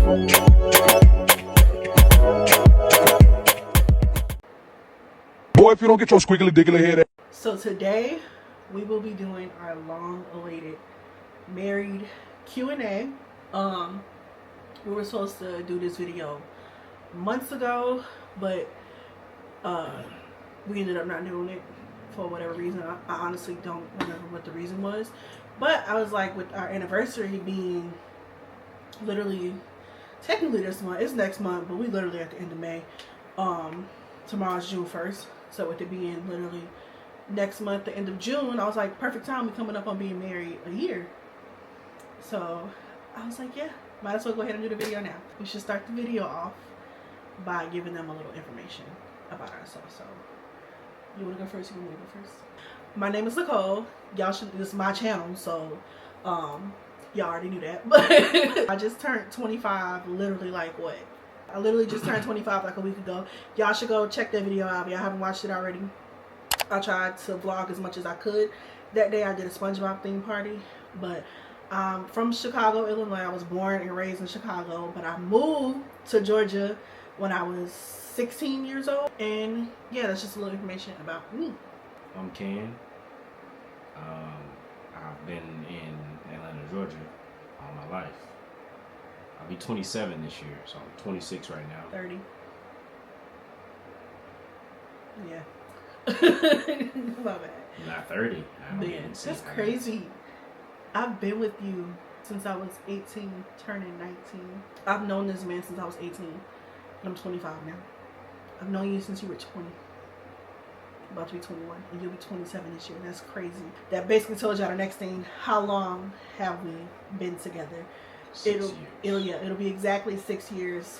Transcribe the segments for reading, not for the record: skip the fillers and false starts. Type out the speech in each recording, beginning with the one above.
Boy, if you don't get your squiggly diggly head out. So today we will be doing our long-awaited married Q&A. We were supposed to do this video months ago, but we ended up not doing it for whatever reason. I honestly don't remember what the reason was, but I was like, with our anniversary being literally technically this month, it's next month, but we literally at the end of May. Tomorrow's June 1st, so with it being literally next month, the end of June, I was like, perfect time. We're coming up on being married a year. So I was like, yeah, might as well go ahead and do the video now. We should start the video off by giving them a little information about ourselves. So you want to go first? You want me to go first? My name is Nicole. Y'all should, this is my channel, so y'all already knew that. But I just turned 25 literally like what? I literally just turned 25 like a week ago. Y'all should go check that video out if y'all haven't watched it already. I tried to vlog as much as I could. That day I did a SpongeBob theme party. But I'm from Chicago, Illinois. I was born and raised in Chicago, but I moved to Georgia when I was 16 years old. And yeah, that's just a little information about me. I'm Ken. I've been in Atlanta, Georgia all my life. I'll be 27 this year, so I'm 26 right now. 30. Yeah. My bad. Not 30. Man, that's crazy. I've been with you since I was 18, turning 19. I've known this man since I was 18. And I'm 25 now. I've known you since you were 20. About to be 21, and you'll be 27 this year. That's crazy. That basically tells y'all the next thing. How long have we been together? It'll be exactly 6 years.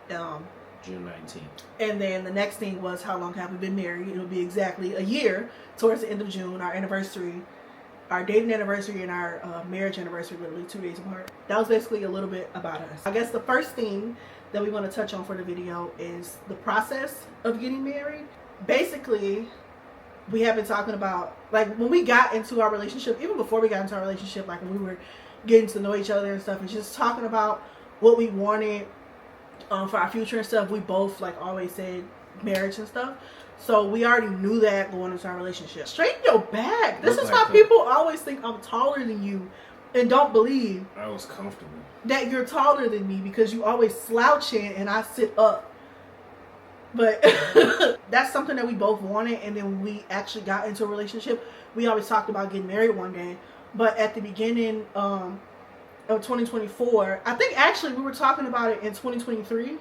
June 19th. And then the next thing was, how long have we been married? It'll be exactly a year towards the end of June. Our anniversary, our dating anniversary, and our marriage anniversary, literally 2 days apart. That was basically a little bit about us. I guess the first thing that we want to touch on for the video is the process of getting married. Basically, we have been talking about, like, when we got into our relationship, even before we got into our relationship, like when we were getting to know each other and stuff, and just talking about what we wanted for our future and stuff. We both, like, always said marriage and stuff, so we already knew that going into our relationship. Straighten your back. This is why people always think I'm taller than you and don't believe I was comfortable that you're taller than me, because you always slouch in and I sit up. But that's something that we both wanted, and then when we actually got into a relationship, we always talked about getting married one day. But at the beginning of 2024, I think actually we were talking about it in 2023.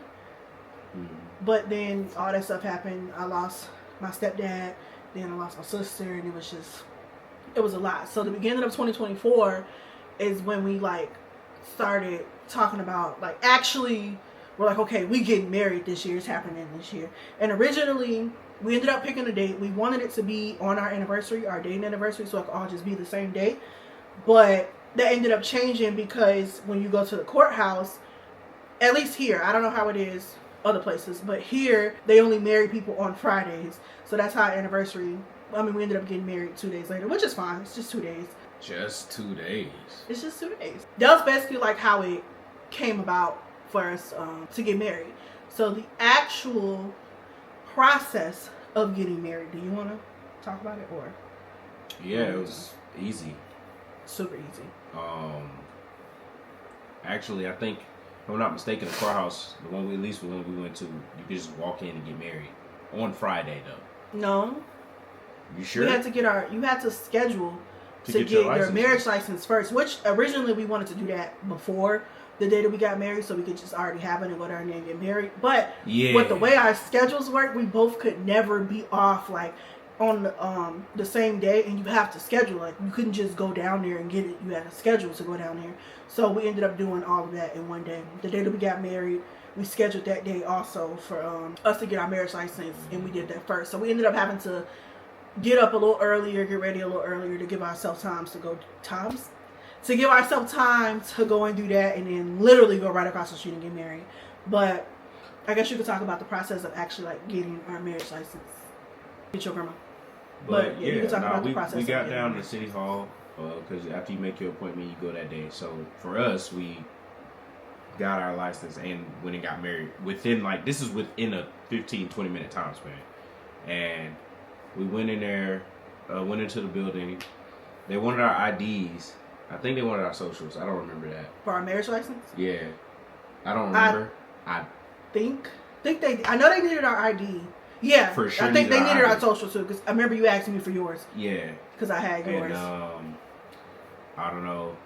But then all that stuff happened. I lost my stepdad, then I lost my sister, and it was a lot. So the beginning of 2024 is when we, like, started talking about, like, actually, we're like, okay, we getting married this year. It's happening this year. And originally, we ended up picking a date. We wanted it to be on our anniversary, our dating anniversary, so it could all just be the same date. But that ended up changing because when you go to the courthouse, at least here, I don't know how it is other places, but here, they only marry people on Fridays. So that's how our anniversary, I mean, we ended up getting married 2 days later, which is fine. It's just 2 days. Just 2 days. It's just 2 days. That was basically like how it came about for us to get married. So the actual process of getting married, do you want to talk about it, or? Yeah, it was easy. Super easy. Actually, I think, if I'm not mistaken, the courthouse, the one we went to, you could just walk in and get married on Friday, though. No. You sure? You had to schedule to get your marriage license first, which originally we wanted to do that before the day that we got married, so we could just already have it and go down there and get married. But with the way our schedules work, we both could never be off, like, on the same day, and you have to schedule. Like, you couldn't just go down there and get it. You had to schedule to go down there. So we ended up doing all of that in one day. The day that we got married, we scheduled that day also for us to get our marriage license, and we did that first. So we ended up having to get up a little earlier, get ready a little earlier to give ourselves time to go and do that, and then literally go right across the street and get married. But I guess you could talk about the process of actually, like, getting our marriage license. Get your grandma. But yeah, you can talk about the process. We got down to City Hall because after you make your appointment, you go that day. So for us, we got our license and went and got married within this is within a 15-20 minute time span. And we went in there, went into the building. They wanted our IDs. I think they wanted our socials. I don't remember that. For our marriage license? Yeah. I don't remember. I think I know they needed our ID. Yeah. For sure. I think they needed our social too, because I remember you asking me for yours. Yeah. Because I had yours. And, I don't know.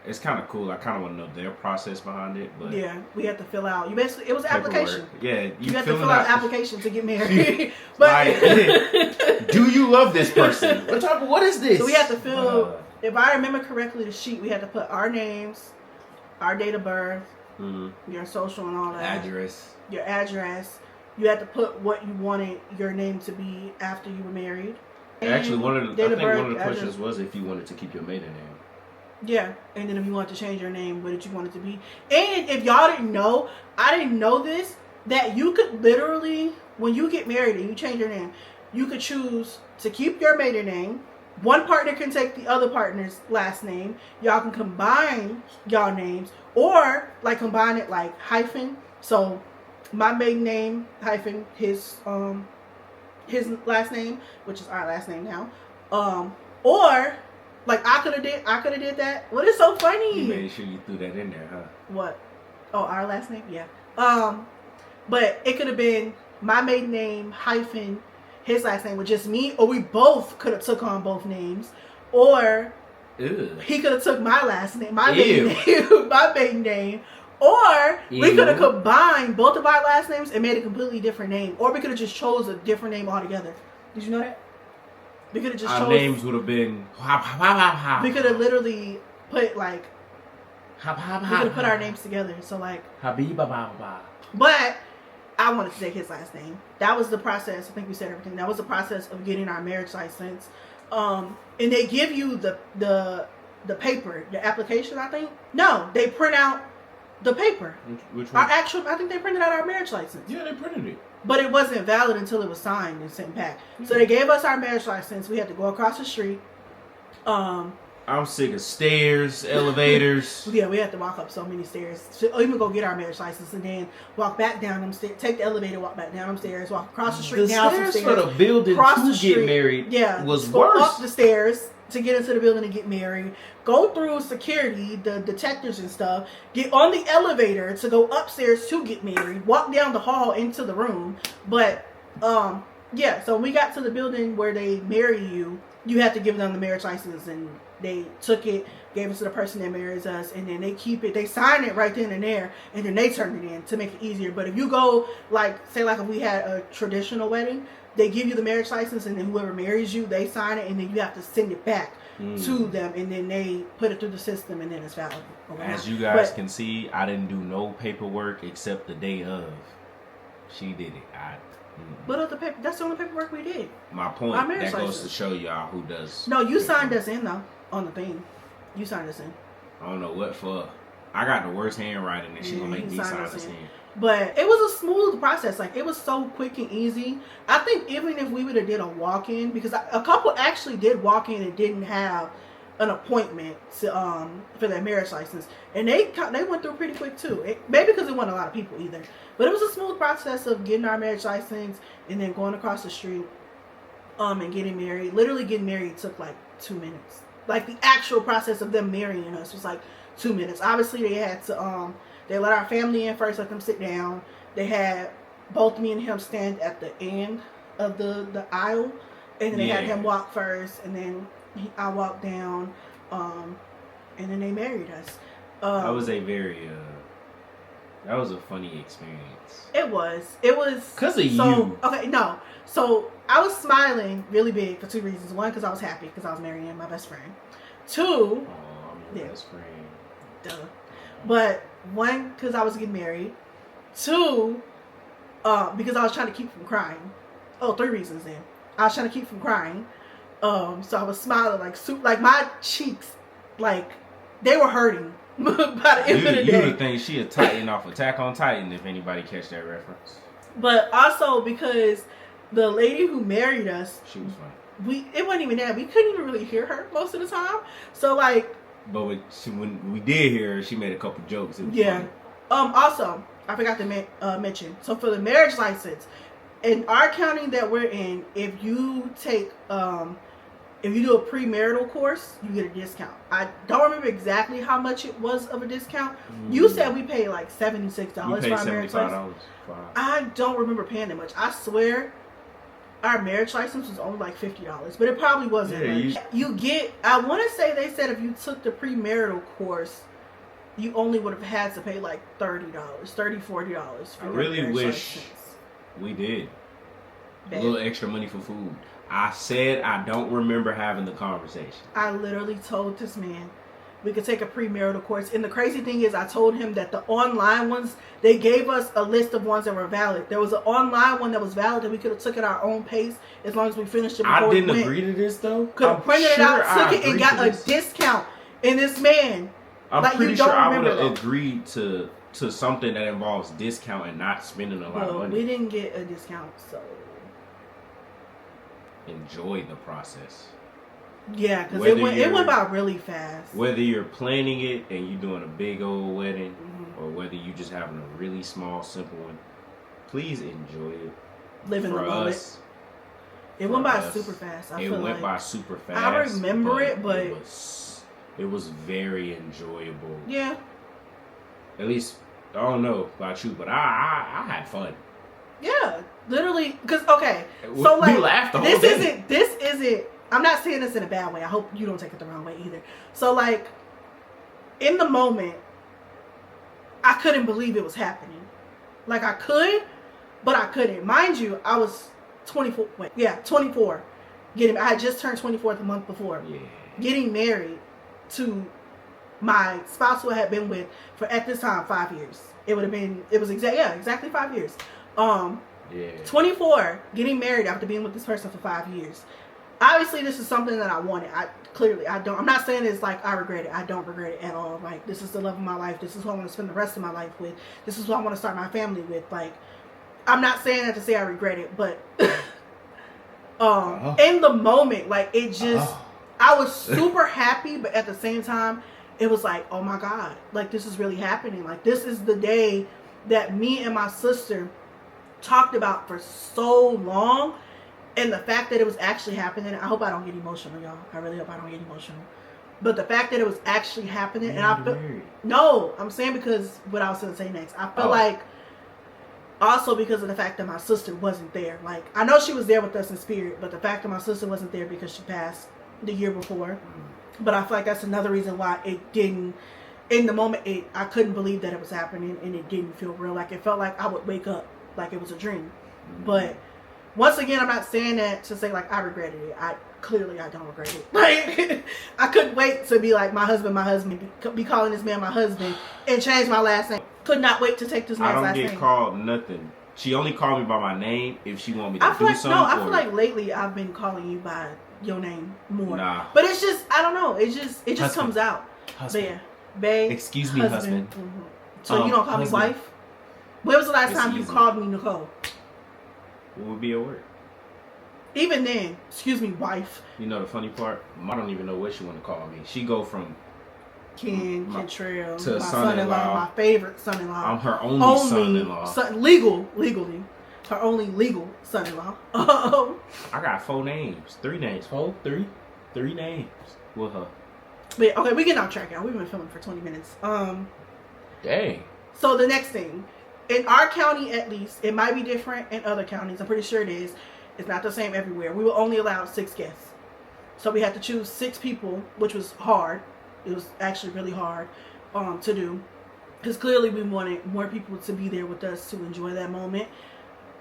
It's kind of cool. I kind of want to know their process behind it, but yeah, we had to fill out. You basically it was an application. Yeah, you had to fill out an application to get married. But do you love this person? What is this? So we had to fill. If I remember correctly, the sheet we had to put our names, our date of birth, your social and all that, your address. You had to put what you wanted your name to be after you were married. Actually, one of the questions was if you wanted to keep your maiden name. Yeah, and then if you wanted to change your name, what did you want it to be? And if y'all didn't know, I didn't know this, that you could literally, when you get married and you change your name, you could choose to keep your maiden name. One partner can take the other partner's last name. Y'all can combine y'all names, or combine it hyphen. So my maiden name hyphen his last name, which is our last name now. Or I could have did that. What is so funny? You made sure you threw that in there, huh? What? Oh, our last name? Yeah. But it could have been my maiden name hyphen his last name with just me, or we both could have took on both names, or he could have took my last name, my maiden name, or we could have combined both of our last names and made a completely different name, or we could have just chose a different name altogether. Did you know that? We could have just our names would have been. We could have literally put we could have put our names together. So Habiba. But I wanted to take his last name. That was the process. I think we said everything. That was the process of getting our marriage license. And they give you the paper, the application. I think no, they print out the paper. Which one? I think they printed out our marriage license. Yeah, they printed it. But it wasn't valid until it was signed and sent back. So they gave us our marriage license. We had to go across the street. I'm sick of stairs, elevators. Yeah, we had to walk up so many stairs to even go get our marriage license, and then walk back down them stairs, take the elevator, walk back down them stairs, walk across the street, down some stairs. For the building to get married was worse. Go up the stairs to get into the building and get married. Go through security, the detectors and stuff. Get on the elevator to go upstairs to get married. Walk down the hall into the room. But yeah, so when we got to the building where they marry you, you have to give them the marriage license, and they took it, gave it to the person that marries us, and then they keep it, they sign it right then and there, and then they turn it in to make it easier. But if you go, say if we had a traditional wedding, they give you the marriage license, and then whoever marries you, they sign it, and then you have to send it back to them, and then they put it through the system, and then it's valid. As you guys can see, I didn't do no paperwork except the day of. She did it. But that's the only paperwork we did. My point, that goes to show y'all who does. No, you signed us in though, on the thing. You signed us in. I don't know what for. I got the worst handwriting, and she gonna make me sign us in. But it was a smooth process. It was so quick and easy. I think even if we would have did a walk-in, because a couple actually did walk in and didn't have an appointment to for their marriage license, and they went through pretty quick too. Maybe because it wasn't a lot of people either, but it was a smooth process of getting our marriage license and then going across the street and getting married. Literally getting married took 2 minutes. The actual process of them marrying us was 2 minutes. Obviously they had to they let our family in first, let them sit down. They had both me and him stand at the end of the aisle, and then they had him walk first, and then I walked down, and then they married us. That was that was a funny experience. It was because of you. Okay, no. So I was smiling really big for 2 reasons. One, because I was happy because I was marrying my best friend. 2, I'm your best friend. Duh. But 1, because I was getting married. 2, because I was trying to keep from crying. Oh, 3 reasons then. I was trying to keep from crying. So I was smiling my cheeks, they were hurting by the end of the day. You would think she a Titan off Attack on Titan if anybody catch that reference. But also because the lady who married us, she was funny. It wasn't even that. We couldn't even really hear her most of the time. So but when we did hear her, she made a couple jokes. It was funny. Also, I forgot to mention. So for the marriage license, in our county that we're in, if you take if you do a premarital course, you get a discount. I don't remember exactly how much it was of a discount. You said we paid like $76 for our marriage license. I don't remember paying that much. I swear our marriage license was only like $50, but it probably wasn't. Yeah, you get, I want to say they said if you took the premarital course, you only would have had to pay like $30, $40 for I really wish license. We did. Bad. A little extra money for food. I said I don't remember having the conversation. I literally told this man we could take a premarital course. And the crazy thing is I told him that the online ones, they gave us a list of ones that were valid. There was an online one that was valid that we could have took at our own pace as long as we finished it before I didn't we agree to this though. Could have printed it out, took it, and got a discount. And this man, I'm like, pretty you sure don't I would remember have agreed to something that involves discount and not spending a lot of money. We didn't get a discount, so enjoy the process. Yeah, because it went by really fast. Whether you're planning it and you're doing a big old wedding, or whether you just having a really small, simple one, please enjoy it. Live in the moment. It went by super fast. It went by super fast. I remember it, but it was very enjoyable. Yeah. At least I don't know about you, but I had fun. Yeah, literally. Because okay, so like we laughed the whole day. This isn't. I'm not saying this in a bad way. I hope you don't take it the wrong way either. So like, in the moment, I couldn't believe it was happening. Like I could, but I couldn't. Mind you, I was 24. 24. I had just turned 24 the month before. Yeah. Getting married to my spouse who I had been with for at this time 5 years. It was exactly 5 years. 24, getting married after being with this person for 5 years. Obviously, this is something that I wanted. I'm not saying it's like I regret it. I don't regret it at all. Like, this is the love of my life. This is who I want to spend the rest of my life with. This is who I want to start my family with. Like, I'm not saying that to say I regret it, but in the moment, like, it just, I was super happy, but at the same time, it was like, oh my God, like, this is really happening. Like, this is the day that me and my sister talked about for so long. And the fact that it was actually happening, I hope I don't get emotional, y'all. I really hope I don't get emotional. But the fact that it was actually happening, and I feel, no, I'm saying because what I was going to say next. I feel like also because of the fact that my sister wasn't there. Like, I know she was there with us in spirit, but the fact that my sister wasn't there because she passed the year before. But I feel like that's another reason why it didn't, in the moment, I couldn't believe that it was happening, and it didn't feel real. Like, it felt like I would wake up like it was a dream. But once again, I'm not saying that to say like I regretted it. I don't regret it. Like, I couldn't wait to be like my husband, be calling this man my husband, and change my last name. Could not wait to take this man's last name. I don't get called nothing. She only called me by my name if she want me to do something. No, I feel like lately I've been calling you by your name more. Nah. But it's just, I don't know. It just comes out. Husband. But yeah, babe. Excuse me, husband. Mm-hmm. So you don't call me wife? When was the last time you called me Nicole? What would be a word? Even then, excuse me, wife. You know the funny part? I don't even know what she want to call me. She go from Chantelle to my son-in-law, my favorite son-in-law. I'm her only son-in-law. Legally, her only legal son-in-law. I got 4 names, 3 names, 3 names with her. But okay, we getting off track now. We've been filming for 20 minutes. Dang. So the next thing. In our county, at least, it might be different in other counties. I'm pretty sure it is. It's not the same everywhere. We were only allowed 6 guests. So we had to choose 6 people, which was hard. It was actually really hard to do. Because clearly we wanted more people to be there with us to enjoy that moment.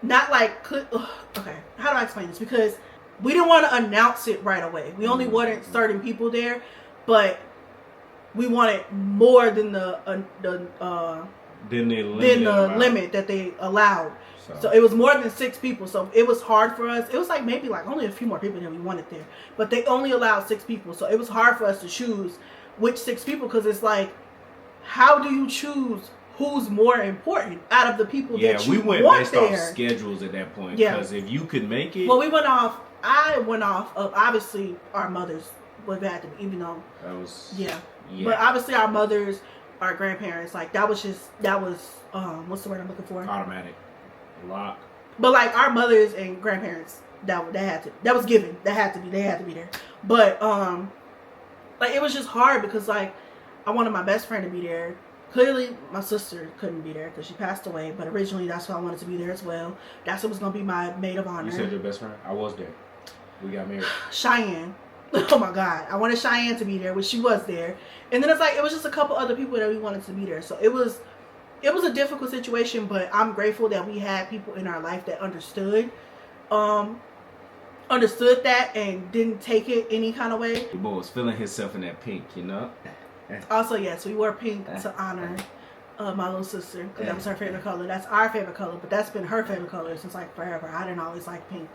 Not like, okay, how do I explain this? Because we didn't want to announce it right away. We only wanted certain people there, but we wanted more than the limit that they allowed. So it was more than 6 people. So it was hard for us. It was like maybe like only a few more people than we wanted there. But they only allowed 6 people. So it was hard for us to choose which 6 people, because it's like, how do you choose who's more important out of the people that you want there? Yeah, we went based off schedules at that point. Because if you could make it. Well, I went off of obviously our mothers would have had to, even though. That was. Yeah. But obviously our mothers our grandparents, like that was what's the word I'm looking for? Automatic. Lock. But like our mothers and grandparents, that was given. They had to be there. But like it was just hard because like I wanted my best friend to be there. Clearly, my sister couldn't be there because she passed away. But originally, that's why I wanted to be there as well. That's what was gonna be my maid of honor. You said your best friend? I was there. We got married. Cheyenne. Oh my God, I wanted Cheyenne to be there, which she was there. And then it's like it was just a couple other people that we wanted to be there. So it was a difficult situation, but I'm grateful that we had people in our life that understood that and didn't take it any kind of way. Your boy was feeling himself in that pink, you know. Also, yes, we wore pink to honor my little sister because that was her favorite color. That's our favorite color, but that's been her favorite color since like forever. I didn't always like pink,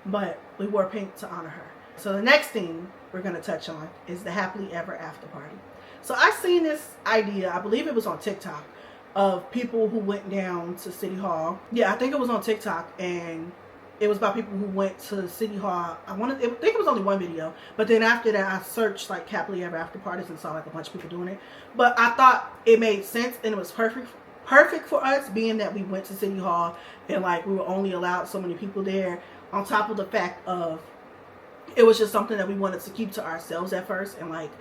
but we wore pink to honor her. So the next thing we're going to touch on is the happily ever after party. So I seen this idea, I believe it was on TikTok, of people who went down to City Hall. Yeah, I think it was on TikTok, and it was about people who went to City Hall. I think it was only one video, but then after that I searched like happily ever after parties and saw like a bunch of people doing it. But I thought it made sense and it was perfect for us, being that we went to City Hall and like we were only allowed so many people there, on top of the fact of it was just something that we wanted to keep to ourselves at first and like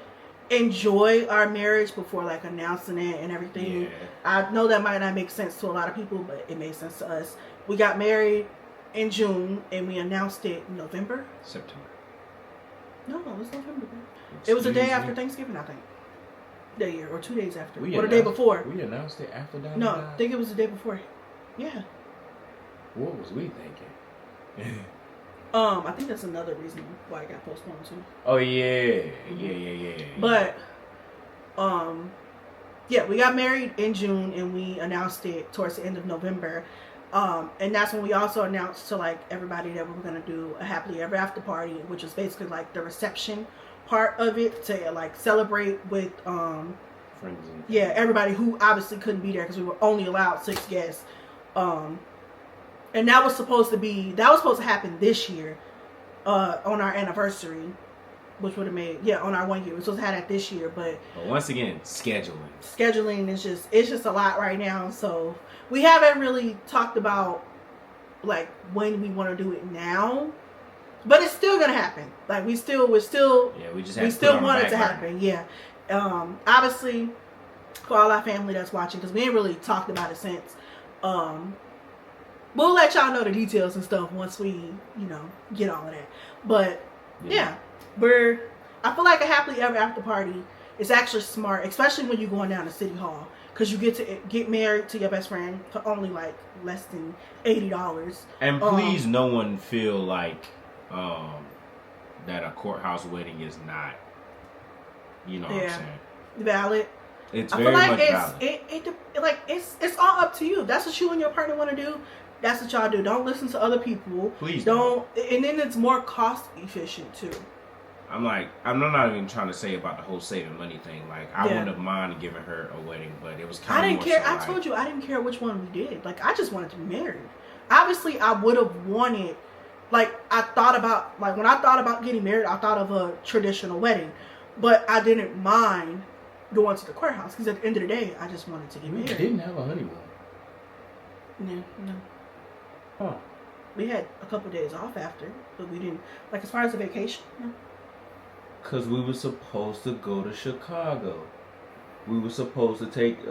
enjoy our marriage before like announcing it and everything. Yeah. I know that might not make sense to a lot of people, but it made sense to us. We got married in June and we announced it in November. September. No, it was November. It was the day after Thanksgiving, I think. The year or 2 days after, or the day before. We announced it after that. No, I think it was the day before. Yeah. What was we thinking? I think that's another reason why it got postponed too. Oh yeah. But, yeah, we got married in June and we announced it towards the end of November. And that's when we also announced to like everybody that we were gonna do a happily ever after party, which was basically like the reception part of it to like celebrate with friends and everybody who obviously couldn't be there because we were only allowed 6 guests. And that was supposed to happen this year, on our anniversary, which would have made, on our 1 year. We're supposed to have that this year, but once again, scheduling. Scheduling is just a lot right now. So we haven't really talked about like when we want to do it now, but it's still gonna happen. Like we still want it to happen. Yeah. Obviously, for all our family that's watching, because we ain't really talked about it since. We'll let y'all know the details and stuff once we, get all of that. But yeah, I feel like a happily ever after party is actually smart, especially when you're going down to City Hall, because you get to get married to your best friend for only like less than $80. And please, no one feel like that a courthouse wedding is not, what I'm saying, valid. It's very much valid. It's all up to you. That's what you and your partner want to do. That's what y'all do. Don't listen to other people. Please don't. And then it's more cost efficient too. I'm not even trying to say about the whole saving money thing. Like I wouldn't have minded giving her a wedding, but it was kind of. I didn't care. I told you I didn't care which one we did. Like I just wanted to be married. Obviously, I would have wanted. Like when I thought about getting married, I thought of a traditional wedding, but I didn't mind going to the courthouse because at the end of the day, I just wanted to get married. We didn't have a honeymoon. No. Huh. We had a couple of days off after, but we didn't, like as far as the vacation, no. Because we were supposed to go to Chicago. We were supposed to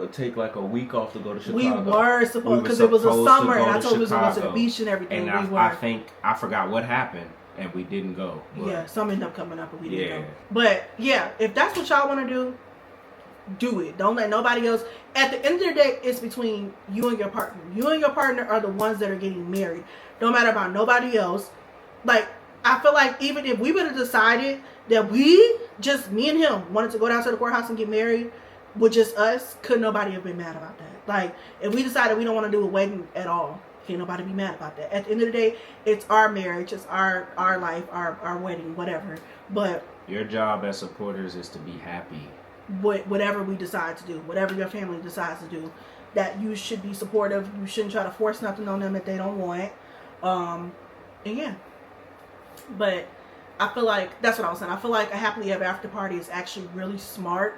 take like a week off to go to Chicago. We were supposed, because it was a summer and I told you we was going to the beach and everything. And I think, I forgot what happened and we didn't go. But yeah, some ended up coming up and we didn't go. But yeah, if that's what y'all want to do it. Don't let nobody else. At the end of the day, it's between you and your partner. You and your partner are the ones that are getting married. Don't matter about nobody else. Like, I feel like even if we would have decided that me and him wanted to go down to the courthouse and get married with just us, could nobody have been mad about that. Like, if we decided we don't want to do a wedding at all, can't nobody be mad about that. At the end of the day, it's our marriage, it's our life, our wedding, whatever. But your job as supporters is to be happy. Whatever we decide to do, whatever your family decides to do, that you should be supportive. You shouldn't try to force nothing on them that they don't want. And yeah, but I feel like that's what I was saying. I feel like a happily ever after party is actually really smart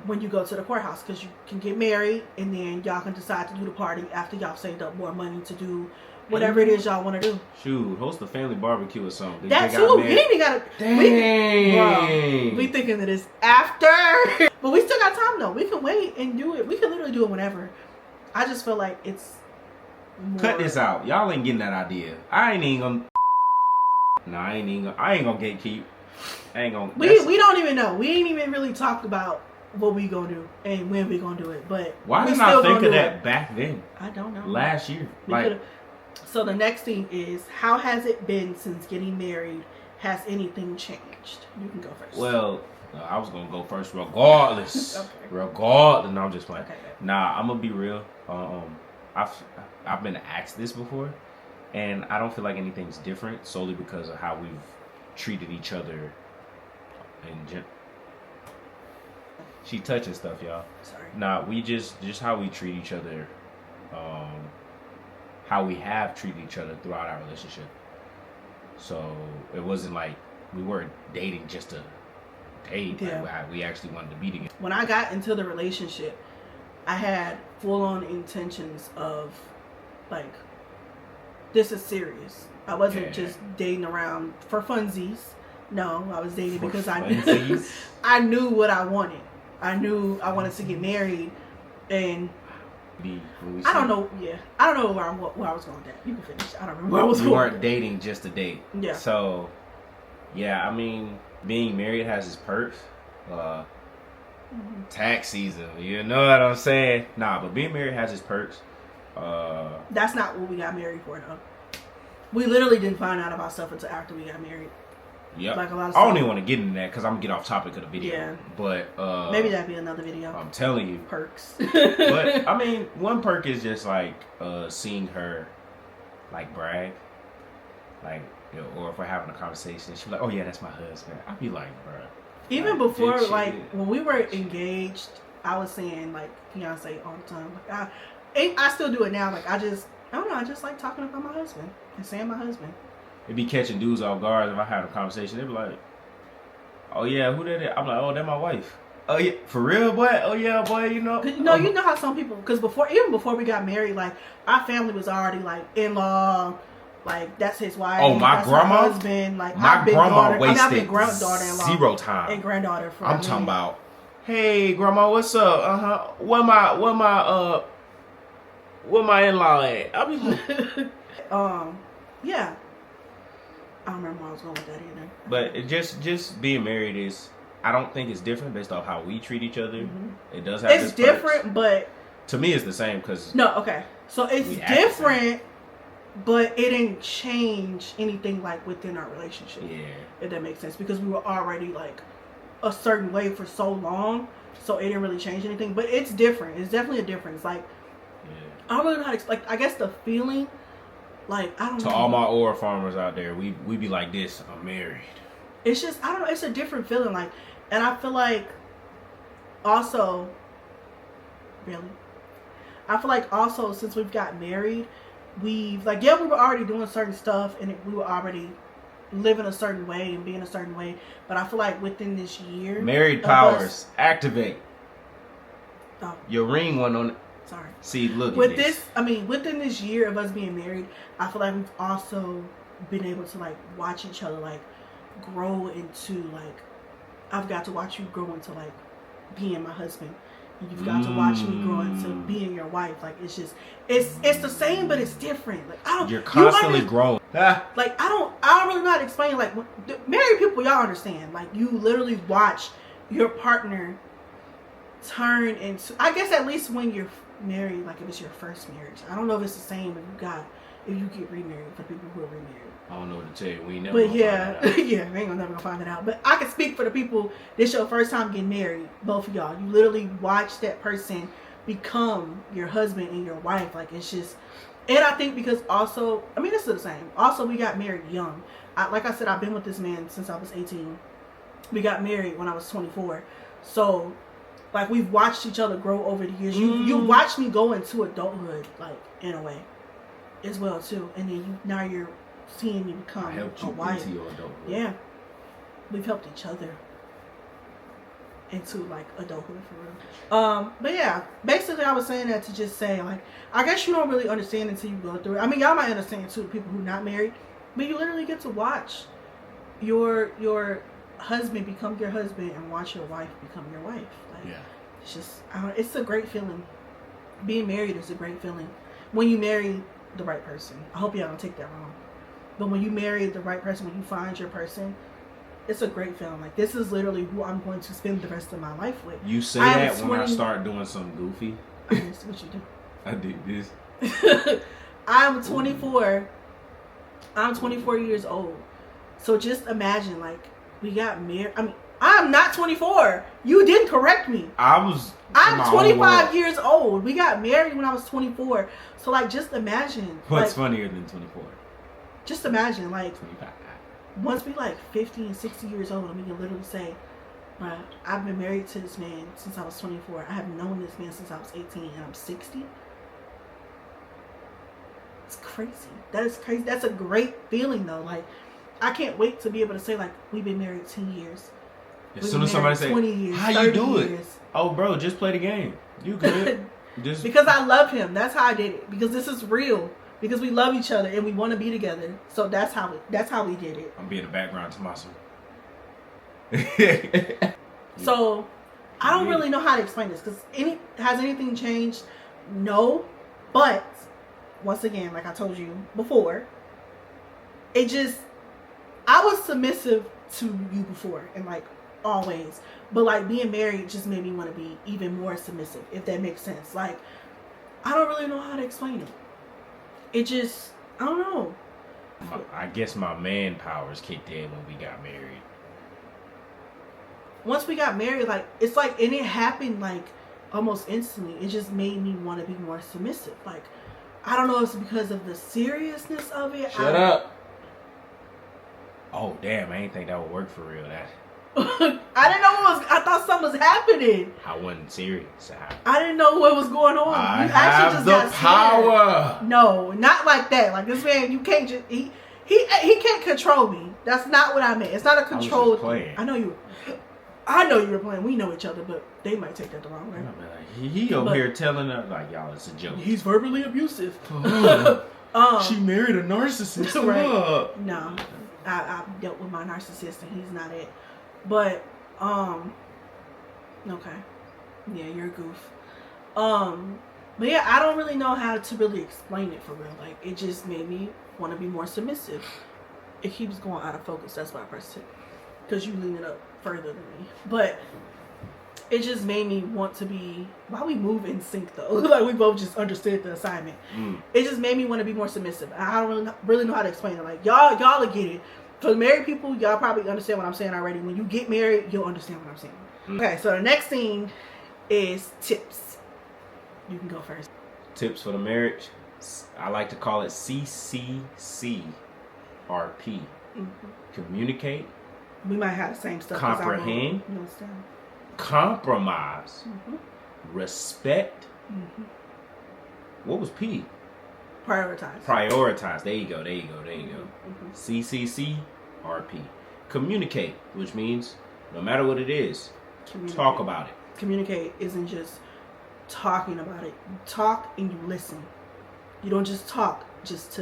when you go to the courthouse, because you can get married and then y'all can decide to do the party after y'all saved up more money to do whatever it is y'all want to do. Shoot, host a family barbecue or something. That too. We ain't even gotta. Dang. We thinking of this after, but we still got time though. We can wait and do it. We can literally do it whenever. I just feel like it's. Cut this out. Y'all ain't getting that idea. I ain't gonna gatekeep. I ain't gonna. We don't even know. We ain't even really talked about what we gonna do and when we gonna do it. But why didn't I think of that back then? I don't know. Last year, So the next thing is, how has it been since getting married? Has anything changed? You can go first. Well, I was gonna go first, regardless. Okay. Regardless, no, I'm just playing. Okay. Nah, I'm gonna be real. I've been asked this before, and I don't feel like anything's different solely because of how we've treated each other. She touching stuff, y'all. Sorry. Nah, we just how we treat each other, how we have treated each other throughout our relationship. So it wasn't like we weren't dating just to date. Yeah. Like, we actually wanted to be together. When I got into the relationship, I had full-on intentions of, like, this is serious. I wasn't just dating around for funsies. No, I was dating because I knew what I wanted. I knew I wanted to get married, and I don't know. Yeah, I don't know where I was going with that. You can finish. I don't remember where I was going. We weren't dating just to date. Yeah. So, yeah, I mean, being married has its perks. Tax season, you know what I'm saying? Nah, but being married has its perks. That's not what we got married for, though. We literally didn't find out about stuff until after we got married. Yep. Like a lot of I don't stuff. even want to get into that because I'm gonna get off topic of the video. Yeah. But maybe that'd be another video. I'm telling you. Perks. But I mean, one perk is just like seeing her like brag. Like, you know, or if we're having a conversation, she's like, "Oh yeah, that's my husband." I'd be like, "Bruh." Even like, before, like when we were engaged, I was saying like fiance all the time. Like I still do it now. Like I don't know. I just like talking about my husband and saying my husband. It'd be catching dudes off guard if I had a conversation. They'd be like, "Oh yeah, who that is?" I'm like, "Oh, that's my wife." "Oh yeah, for real, boy?" "Oh yeah, boy, you know." You know how some people, because even before we got married, like our family was already like in-law, like that's his wife. Oh, my that's grandma, her husband. Like my grandma wasted I've been granddaughter-in-law zero time and granddaughter. For I'm talking about, "Hey, grandma, what's up? Where my in-law at?" I'll be like, yeah. I don't remember where I was going with that either. But it just being married is, I don't think it's different based off how we treat each other. Mm-hmm. It does have it's different, perks. But to me it's the same because so it's different, but it didn't change anything like within our relationship. Yeah, if that makes sense, because we were already like a certain way for so long, so it didn't really change anything. But it's different. It's definitely a difference. Like I don't really know how to like. I guess the feeling. Like, I don't know. To all my oil farmers out there, we be like this, I'm married. It's just, I don't know, it's a different feeling. Like, and I feel like also, since we've got married, we've, like, we were already doing certain stuff and we were already living a certain way and being a certain way. But I feel like within this year. Married powers, activate. Oh. Your ring went on. Sorry. See, look with this. I mean, within this year of us being married, I feel like we've also been able to like watch each other like grow into like, I've got to watch you grow into like being my husband. You've got to watch me grow into being your wife. Like it's just, it's the same, but it's different. Like you're constantly growing. Like I don't really know how to explain. Like married people, y'all understand. Like you literally watch your partner turn into, I guess at least when you're married, like if it's your first marriage. I don't know if it's the same if you get remarried, for people who are remarried. I don't know what to tell you. We ain't never. But yeah, we ain't never gonna find it out. But I can speak for the people. This your first time getting married, both of y'all. You literally watch that person become your husband and your wife. Like it's just, and I think because also, I mean, this is the same. Also, we got married young. Like I said, I've been with this man since I was 18. We got married when I was 24. So. Like we've watched each other grow over the years. You watched me go into adulthood, like in a way, as well too. And then now you're seeing me become a wife. Into your adulthood. Yeah, we've helped each other. into like adulthood for real. But yeah, basically I was saying that to just say like, I guess you don't really understand until you go through it. I mean, y'all might understand too, people who not married, but you literally get to watch your husband become your husband and watch your wife become your wife. Like, Yeah. it's just, it's a great feeling. Being married is a great feeling when you marry the right person. I hope y'all don't take that wrong, but when you marry the right person, when you find your person, it's a great feeling. Like, this is literally who I'm going to spend the rest of my life with. You say that when I start doing something goofy. That's what you do. I did this. I'm 24. I'm 24 years old. So just imagine, like, we got married. I mean, I'm not 24. You didn't correct me. I'm 25 years old. We got married when I was 24. So, like, just imagine. What's like, funnier than 24? Just imagine, like, 25. once we like 50 and 60 years old, and we can literally say, bruh, I've been married to this man since I was 24. I have known this man since I was 18, and I'm 60. It's crazy. That is crazy. That's a great feeling, though. Like, I can't wait to be able to say, like, we've been married 10 years. As soon as somebody say, 20 years, how you do years. it? Oh, bro, just play the game. You good. Just Because I love him. That's how I did it. Because this is real. Because we love each other and we want to be together. So that's how we did it. I'm being the background to my son. So I don't really know how to explain this. Because has anything changed? No. But once again, like I told you before, I was submissive to you before and like always. But like being married just made me want to be even more submissive, if that makes sense. Like, I don't really know how to explain it. It just, I don't know. I guess my man powers kicked in when we got married. Once we got married, like, it's like, and it happened like almost instantly. It just made me want to be more submissive. Like, I don't know if it's because of the seriousness of it. Shut up. Oh, damn, I ain't think that would work for real. I didn't know I thought something was happening. I wasn't serious. I didn't know what was going on. I You have the power. Scared. No, not like that. Like, this man, you can't just, he can't control me. That's not what I meant. It's not a control thing. I know you were playing. We know each other, but they might take that the wrong way. He over here telling her, like, y'all, it's a joke. He's verbally abusive. She married a narcissist. Right. No, I've dealt with my narcissist and he's not it. But, okay. Yeah, you're a goof. But yeah, I don't really know how to really explain it for real. Like, it just made me want to be more submissive. It keeps going out of focus. That's why I pressed it. Because you lean it up further than me. But it just made me want to be, why we move in sync though? Like, we both just understood the assignment. It just made me want to be more submissive. I don't really know how to explain it. Like, y'all will get it. For the married people, y'all probably understand what I'm saying already. When you get married, you'll understand what I'm saying. Okay, so the next thing is tips. You can go first. Tips for the marriage. I like to call it CCCRP. Communicate. We might have the same stuff. Comprehend. Compromise. Respect. What was P? Prioritize. There you go. CCCRP. Communicate, which means no matter what it is, talk about it. Communicate isn't just talking about it. You talk and you listen. You don't just talk just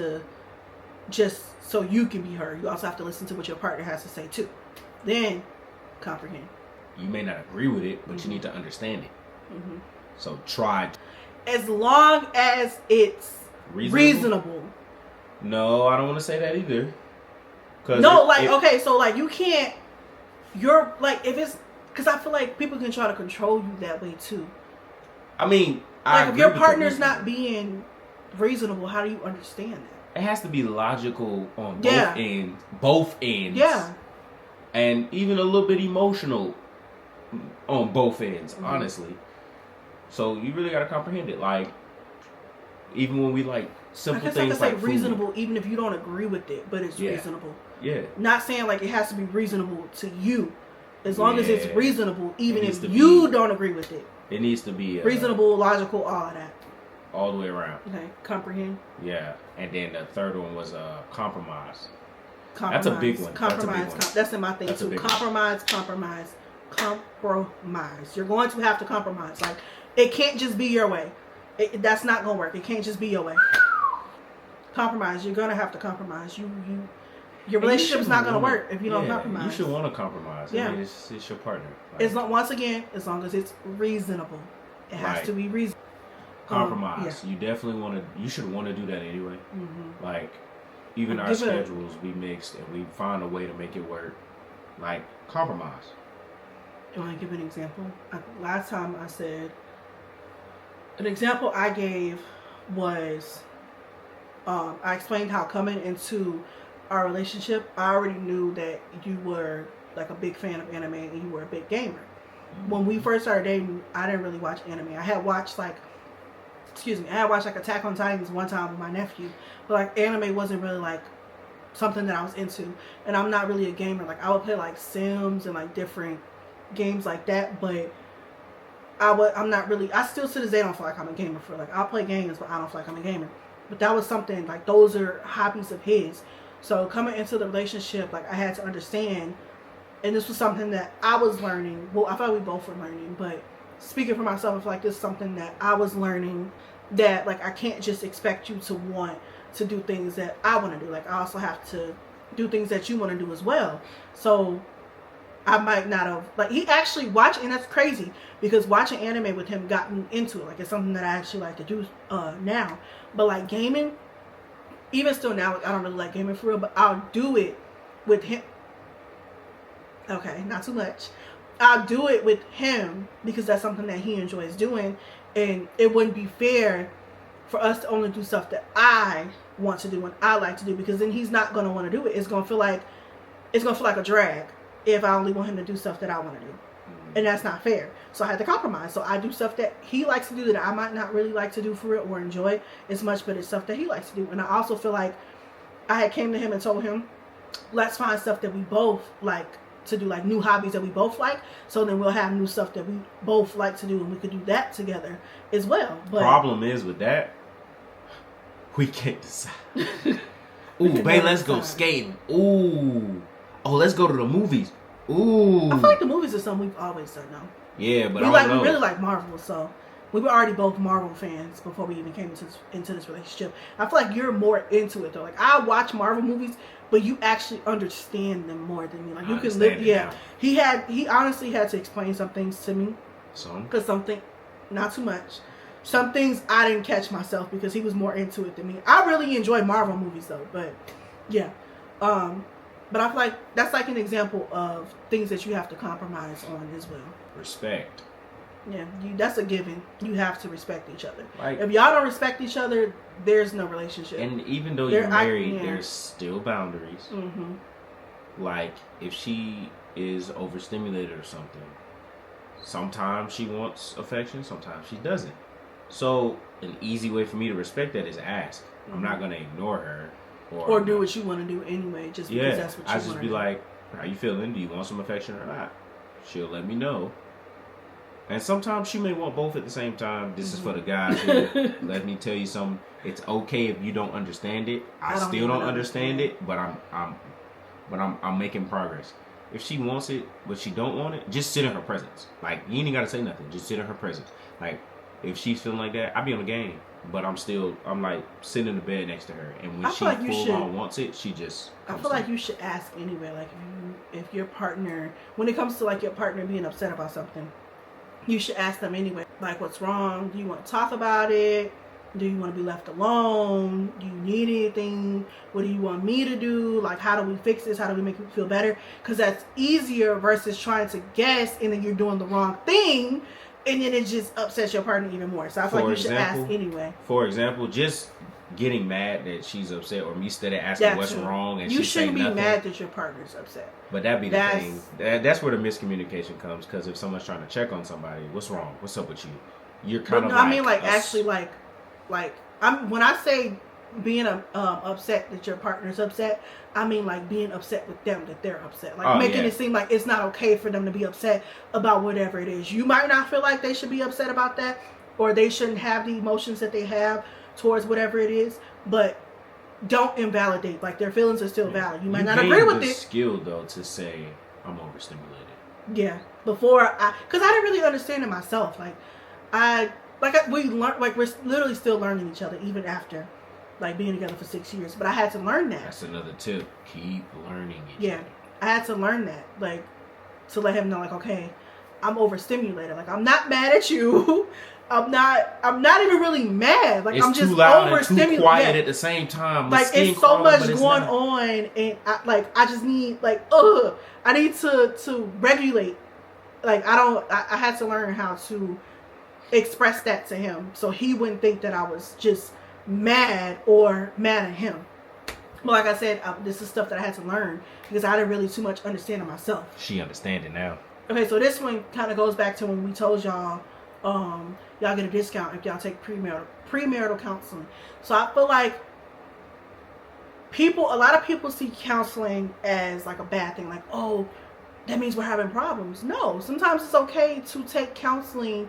so you can be heard. You also have to listen to what your partner has to say too. Then comprehend. You may not agree with it, but you need to understand it. So try. As long as it's reasonable. No, I don't want to say that either. No, okay, so like you can't. You're like, if it's, because I feel like people can try to control you that way too. I mean, like if your partner's not being reasonable, how do you understand that? It has to be logical on both ends. Yeah. And even a little bit emotional on both ends, honestly. So you really got to comprehend it. Like, even when we like simple things like I say reasonable, even if you don't agree with it, but it's reasonable. Yeah. Not saying like it has to be reasonable to you. As long as it's reasonable, even if you don't agree with it. It needs to be reasonable, logical, all of that. All the way around. Okay, comprehend. Yeah, and then the third one was compromise. That's a big one. Compromise. That's in my thing too. Compromise. You're going to have to compromise. Like, it can't just be your way. That's not going to work. It can't just be your way. Compromise. You're going to have to compromise. Your relationship's not going to work if you don't compromise. You should want to compromise. Yeah. I mean, it's your partner. Like, once again, as long as it's reasonable. It has to be reasonable. Compromise. You definitely want to. You should want to do that anyway. Mm-hmm. Like, even our schedules be mixed, and we find a way to make it work. Like, compromise. You want to give an example? Last time I said, an example I gave was, I explained how coming into our relationship, I already knew that you were like a big fan of anime and you were a big gamer. Mm-hmm. When we first started dating, I didn't really watch anime. I had watched like Attack on Titans one time with my nephew, but like anime wasn't really like something that I was into. And I'm not really a gamer. Like, I would play like Sims and like different games like that, but I'm not really. I still to this day don't feel like I'm a gamer. For like, I'll play games, but I don't feel like I'm a gamer. But that was something like, those are hobbies of his. So coming into the relationship, like, I had to understand, and this was something that I was learning. Well, I thought we both were learning, but speaking for myself, I feel like this is something that I was learning, that like, I can't just expect you to want to do things that I want to do. Like, I also have to do things that you want to do as well. So I might not have, like, he actually watched, and that's crazy because watching anime with him got me into it. Like, it's something that I actually like to do now. But like gaming, even still now, like, I don't really like gaming for real, but I'll do it with him. Okay, not too much. I'll do it with him because that's something that he enjoys doing, and it wouldn't be fair for us to only do stuff that I want to do and I like to do, because then he's not going to want to do it. It's going to feel like a drag if I only want him to do stuff that I want to do. And that's not fair. So I had to compromise. So I do stuff that he likes to do that I might not really like to do for real or enjoy as much, but it's stuff that he likes to do. And I also feel like I had came to him and told him, let's find stuff that we both like to do, like new hobbies that we both like. So then we'll have new stuff that we both like to do, and we could do that together as well. But problem is with that, we can't decide. Ooh, babe, let's go skating. Ooh. Oh, let's go to the movies. Ooh. I feel like the movies are something we've always done, though. Yeah, but we really like Marvel, so we were already both Marvel fans before we even came into this relationship. I feel like you're more into it though. Like, I watch Marvel movies, but you actually understand them more than me. Like, you can live. Yeah, he honestly had to explain some things to me. Not too much. Some things I didn't catch myself because he was more into it than me. I really enjoy Marvel movies though, but yeah. But I feel like that's like an example of things that you have to compromise on as well. Respect. Yeah, that's a given. You have to respect each other. Like, if y'all don't respect each other, there's no relationship. And even though you're married, there's still boundaries. Mm-hmm. Like, if she is overstimulated or something, sometimes she wants affection, sometimes she doesn't. So an easy way for me to respect that is ask. Mm-hmm. I'm not going to ignore her. Or do what you want to do anyway, just because that's what you want to do. I just be like, how you feeling? Do you want some affection or not? She'll let me know. And sometimes she may want both at the same time. This is for the guys who, let me tell you something. It's okay if you don't understand it. I still don't understand it, but I'm making progress. If she wants it, but she don't want it, just sit in her presence. Like, you ain't got to say nothing. Just sit in her presence. Like, if she's feeling like that, I be on the game. But I'm like sitting in the bed next to her, and when she full on wants it, she just. I feel like you should ask anyway. Like, if your partner, when it comes to like your partner being upset about something, you should ask them anyway. Like, what's wrong? Do you want to talk about it? Do you want to be left alone? Do you need anything? What do you want me to do? Like, how do we fix this? How do we make you feel better? Because that's easier versus trying to guess and then you're doing the wrong thing. And then it just upsets your partner even more. So I feel like you should ask anyway. For example, just getting mad that she's upset, or me instead of asking what's wrong, and you she say nothing. You shouldn't be mad that your partner's upset. But that'd be the thing. That's where the miscommunication comes. Because if someone's trying to check on somebody, what's wrong? What's up with you? You're kind of. I mean, like actually, like when I say being upset that your partner's upset, I mean like being upset with them that they're upset, like making it seem like it's not okay for them to be upset about whatever it is. You might not feel like they should be upset about that, or they shouldn't have the emotions that they have towards whatever it is, but don't invalidate. Like, their feelings are still valid. You might not agree with it. Skill though to say I'm overstimulated. Yeah. Because I didn't really understand it myself. We're literally still learning each other even after, like, being together for 6 years. But I had to learn that. That's another tip. Keep learning each other. I had to learn that, like, to let him know, like, okay, I'm overstimulated. Like, I'm not mad at you. I'm not even really mad. Like, it's I'm just too loud overstimulated. and too quiet at the same time. Like, it's so much going on, and I just need, like, I need to regulate. Like, I had to learn how to express that to him so he wouldn't think that I was just mad at him. But like I said, this is stuff that I had to learn because I didn't really too much understand it myself. She understand it now. Okay, so this one kind of goes back to when we told y'all, y'all get a discount if y'all take premarital counseling. So I feel like a lot of people see counseling as like a bad thing. Like, oh, that means we're having problems. No, sometimes it's okay to take counseling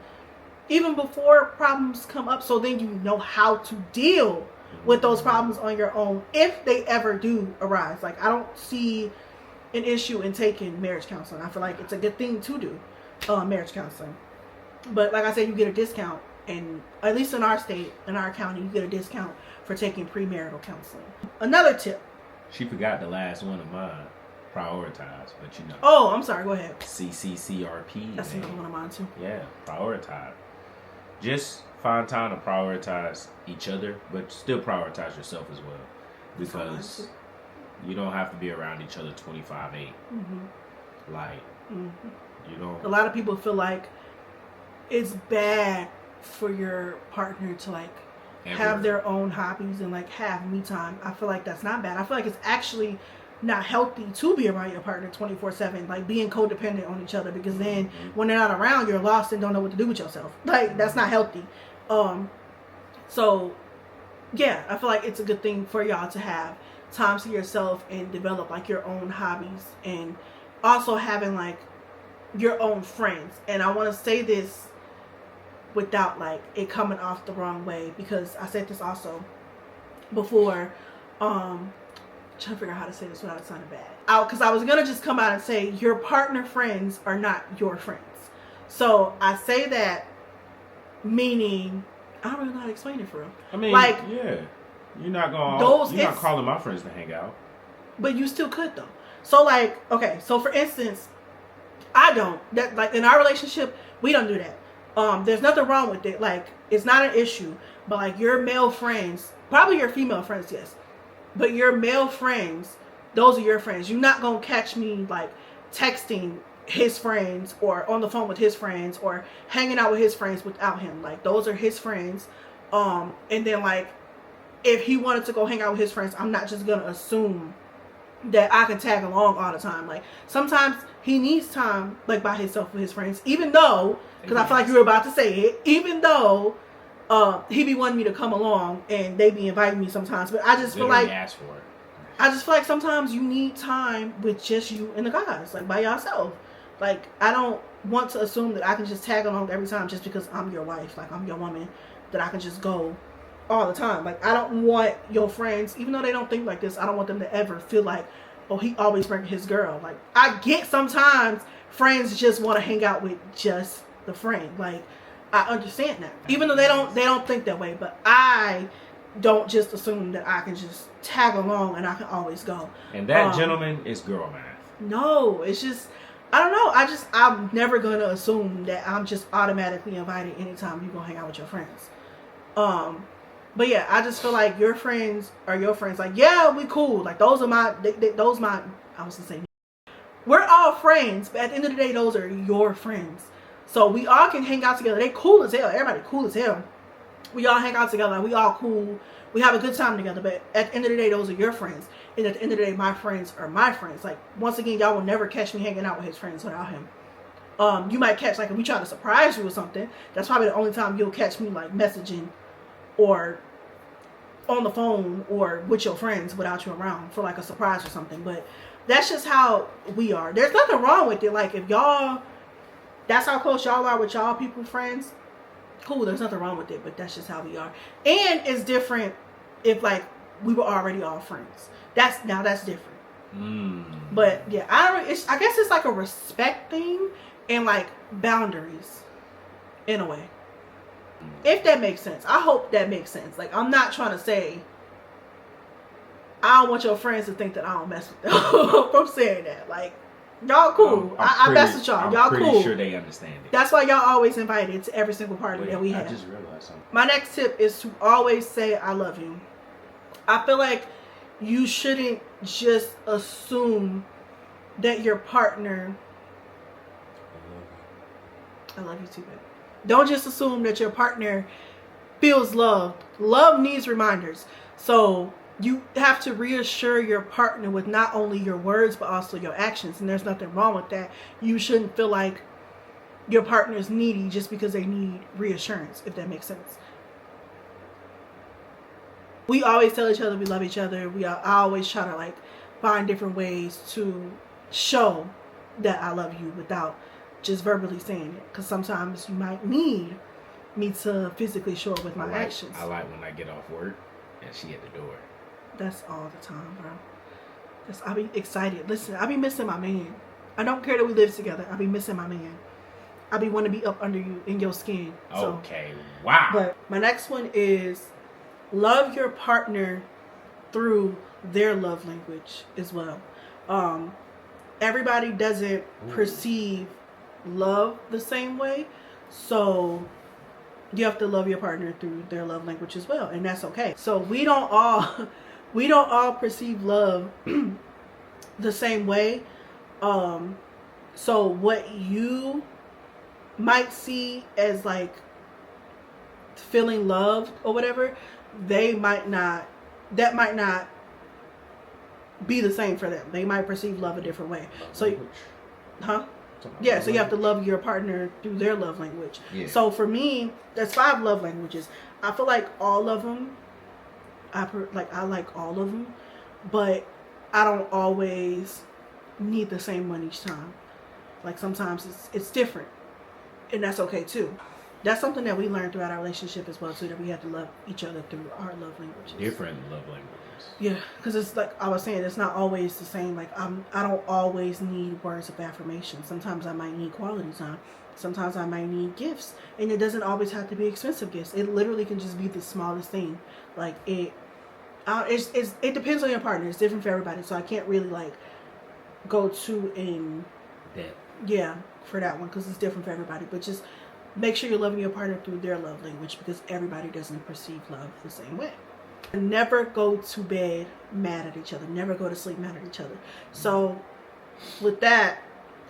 even before problems come up, so then you know how to deal with those problems on your own if they ever do arise. Like, I don't see an issue in taking marriage counseling. I feel like it's a good thing to do, marriage counseling. But like I said, you get a discount, and at least in our state, in our county, you get a discount for taking premarital counseling. Another tip. She forgot the last one of mine. Prioritize, but you know. Oh, I'm sorry. Go ahead. CCCRP. That's another one of mine too. Yeah, prioritize. Just find time to prioritize each other, but still prioritize yourself as well, because you don't have to be around each other 25/8. Mm-hmm. Like, you know. A lot of people feel like it's bad for your partner to like have their own hobbies and like have me time. I feel like that's not bad. I feel like it's actually not healthy to be around your partner 24/7, like being codependent on each other, because then when they're not around, you're lost and don't know what to do with yourself. Like, that's not healthy. So yeah, I feel like it's a good thing for y'all to have time to yourself and develop like your own hobbies, and also having like your own friends. And I want to say this without like it coming off the wrong way, because I said this also before, trying to figure out how to say this without it sounding bad. Because I was gonna just come out and say your partner friends are not your friends. So I say that meaning I don't really know how to explain it for real. I mean, like, yeah, you're not calling my friends to hang out, but you still could though. So like, okay, so for instance, I don't that like in our relationship we don't do that. There's nothing wrong with it. Like, it's not an issue. But like your male friends, probably your female friends, yes. But your male friends, those are your friends. You're not going to catch me like texting his friends or on the phone with his friends or hanging out with his friends without him. Like, those are his friends. And then like, if he wanted to go hang out with his friends, I'm not just going to assume that I can tag along all the time. Like, sometimes he needs time like by himself with his friends, even though, because I feel like you were about to say it, even though he be wanting me to come along and they be inviting me sometimes. But I just feel like ask for it. I just feel like sometimes you need time with just you and the guys, like by yourself. Like, I don't want to assume that I can just tag along every time just because I'm your wife, like I'm your woman, that I can just go all the time. Like, I don't want your friends, even though they don't think like this, I don't want them to ever feel like, oh, he always bringing his girl. Like, I get sometimes friends just want to hang out with just the friend. Like, I understand that, even though they don't think that way. But I don't just assume that I can just tag along and I can always go. And that, gentleman, is girl math. No, it's just, I don't know. I'm never gonna assume that I'm just automatically invited anytime you go hang out with your friends. But yeah, I just feel like your friends are your friends. Like, yeah, we cool. Like, those are my, I was gonna say, we're all friends, but at the end of the day, those are your friends. So we all can hang out together. They cool as hell. Everybody cool as hell. We all hang out together. We all cool. We have a good time together. But at the end of the day, those are your friends. And at the end of the day, my friends are my friends. Like, once again, y'all will never catch me hanging out with his friends without him. You might catch, like, if we try to surprise you or something, that's probably the only time you'll catch me, like, messaging or on the phone or with your friends without you around for, like, a surprise or something. But that's just how we are. There's nothing wrong with it. Like, if y'all, that's how close y'all are with y'all people friends, cool, there's nothing wrong with it. But that's just how we are. And it's different if, like, we were already all friends. That's different. But yeah, I guess it's like a respect thing and like boundaries in a way. If that makes sense. I hope that makes sense. Like, I'm not trying to say I don't want your friends to think that I don't mess with them from saying that. Like, y'all cool. I mess with y'all. Y'all cool. I'm pretty sure they understand it. That's why y'all always invited to every single party that we have. I just realized something. My next tip is to always say I love you. I feel like you shouldn't just assume that your partner... I love you too, babe. Don't just assume that your partner feels loved. Love needs reminders. So you have to reassure your partner with not only your words, but also your actions. And there's nothing wrong with that. You shouldn't feel like your partner is needy just because they need reassurance, if that makes sense. We always tell each other we love each other. I always try to like find different ways to show that I love you without just verbally saying it. Because sometimes you might need me to physically show up with my actions. I like when I get off work and she at the door. That's all the time, bro. I be excited. Listen, I be missing my man. I don't care that we live together. I be missing my man. I be want to be up under you in your skin. Okay, wow. But my next one is love your partner through their love language as well. Everybody doesn't perceive love the same way, so you have to love your partner through their love language as well, and that's okay. So we don't all perceive love the same way. So what you might see as like feeling loved or whatever, that might not be the same for them. They might perceive love a different way. So yeah, so you have to love your partner through their love language. Yeah. So for me, there's 5 love languages. I feel like all of them, I like all of them, but I don't always need the same one each time. Like sometimes it's different, and that's okay too. That's something that we learned throughout our relationship as well too, that we have to love each other through our love languages. Different love languages. Yeah, because it's like I was saying, it's not always the same. Like I don't always need words of affirmation. Sometimes I might need quality time. Sometimes I might need gifts, and it doesn't always have to be expensive gifts. It literally can just be the smallest thing. Like it depends on your partner. It's different for everybody, so I can't really like go to in depth. Yeah, for that one, because it's different for everybody. But just make sure you're loving your partner through their love language, because everybody doesn't perceive love the same way. Never go to bed mad at each other. Never go to sleep mad at each other. So with that,